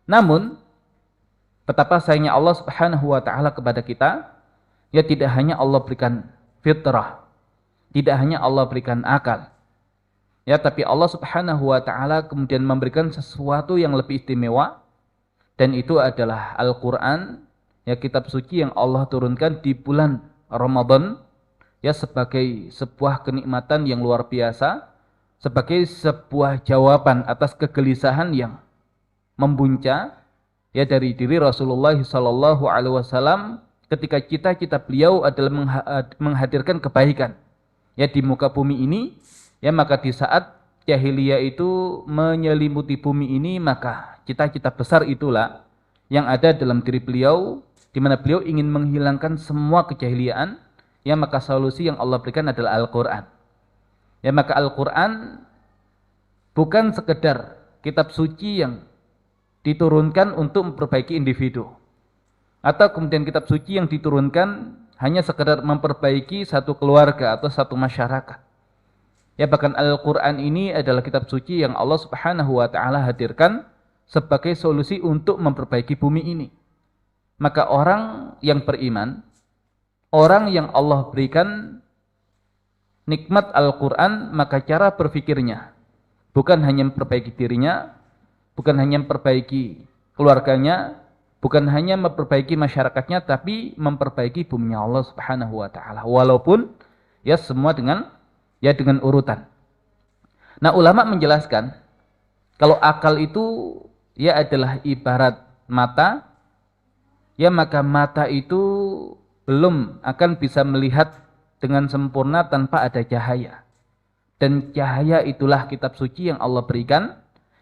Namun betapa sayangnya Allah Subhanahu wa taala kepada kita, ya tidak hanya Allah berikan fitrah, tidak hanya Allah berikan akal. Ya, tapi Allah Subhanahu wa taala kemudian memberikan sesuatu yang lebih istimewa, dan itu adalah Al-Qur'an, ya kitab suci yang Allah turunkan di bulan Ramadan, ya sebagai sebuah kenikmatan yang luar biasa, sebagai sebuah jawaban atas kegelisahan yang membuncah ya dari diri Rasulullah sallallahu alaihi wasallam ketika cita-cita beliau adalah menghadirkan kebaikan ya di muka bumi ini. Ya, maka di saat jahiliyah itu menyelimuti bumi ini, maka cita-cita besar itulah yang ada dalam diri beliau, di mana beliau ingin menghilangkan semua kejahiliaan. Ya, maka solusi yang Allah berikan adalah Al-Quran. Ya, maka Al-Quran bukan sekedar kitab suci yang diturunkan untuk memperbaiki individu, atau kemudian kitab suci yang diturunkan hanya sekedar memperbaiki satu keluarga atau satu masyarakat. Ya, bahkan Al-Quran ini adalah kitab suci yang Allah Subhanahu wa ta'ala hadirkan sebagai solusi untuk memperbaiki bumi ini. Maka orang yang beriman, orang yang Allah berikan nikmat Al-Quran, maka cara berpikirnya bukan hanya memperbaiki dirinya, bukan hanya memperbaiki keluarganya, bukan hanya memperbaiki masyarakatnya, tapi memperbaiki bumi Allah Subhanahu wa ta'ala. Walaupun ya semua dengan urutan. Nah, ulama menjelaskan kalau akal itu ya adalah ibarat mata, ya maka mata itu belum akan bisa melihat dengan sempurna tanpa ada cahaya. Dan cahaya itulah kitab suci yang Allah berikan,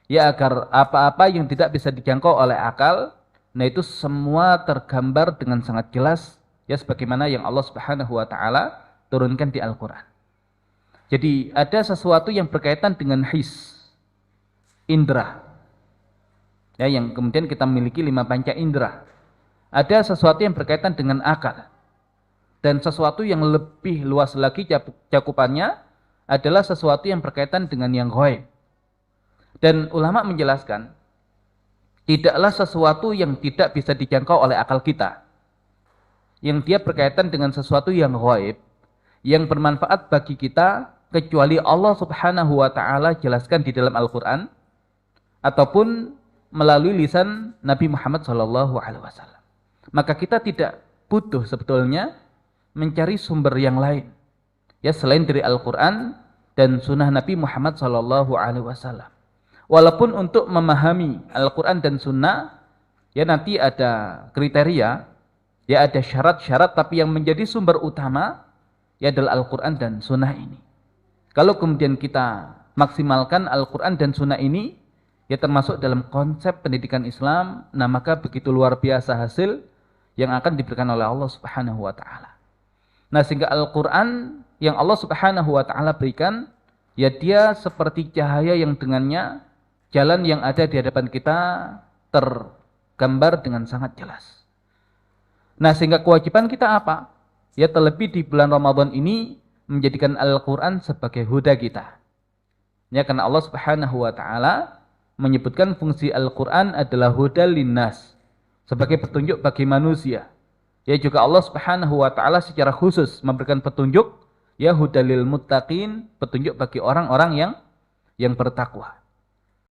ya agar apa-apa yang tidak bisa dijangkau oleh akal, nah itu semua tergambar dengan sangat jelas, ya sebagaimana yang Allah Subhanahu wa ta'ala turunkan di Al-Quran. Jadi ada sesuatu yang berkaitan dengan his, indera, ya, yang kemudian kita miliki 5 panca indera. Ada sesuatu yang berkaitan dengan akal, dan sesuatu yang lebih luas lagi cakupannya adalah sesuatu yang berkaitan dengan yang ghaib. Dan ulama menjelaskan, tidaklah sesuatu yang tidak bisa dijangkau oleh akal kita, yang dia berkaitan dengan sesuatu yang ghaib, yang bermanfaat bagi kita, kecuali Allah Subhanahu wa ta'ala jelaskan di dalam Al-Quran ataupun melalui lisan Nabi Muhammad sallallahu alaihi wasallam. Maka kita tidak butuh sebetulnya mencari sumber yang lain, ya selain dari Al-Quran dan sunnah Nabi Muhammad sallallahu alaihi wasallam. Walaupun untuk memahami Al-Quran dan sunnah, ya nanti ada kriteria, ya ada syarat-syarat, tapi yang menjadi sumber utama ya adalah Al-Quran dan sunnah ini. Kalau kemudian kita maksimalkan Al-Quran dan sunnah ini, ya termasuk dalam konsep pendidikan Islam, nah maka begitu luar biasa hasil yang akan diberikan oleh Allah Subhanahu wa ta'ala. Nah, sehingga Al-Quran yang Allah Subhanahu wa ta'ala berikan, ya dia seperti cahaya yang dengannya jalan yang ada di hadapan kita tergambar dengan sangat jelas. Nah, sehingga kewajiban kita apa? Ya terlebih di bulan Ramadan ini, menjadikan Al-Quran sebagai huda kita. Ya, karena Allah Subhanahu wa ta'ala menyebutkan fungsi Al-Quran adalah huda linnas, sebagai petunjuk bagi manusia. Ya, juga Allah Subhanahu wa ta'ala secara khusus memberikan petunjuk, ya huda lil muttaqin, petunjuk bagi orang-orang yang bertakwa.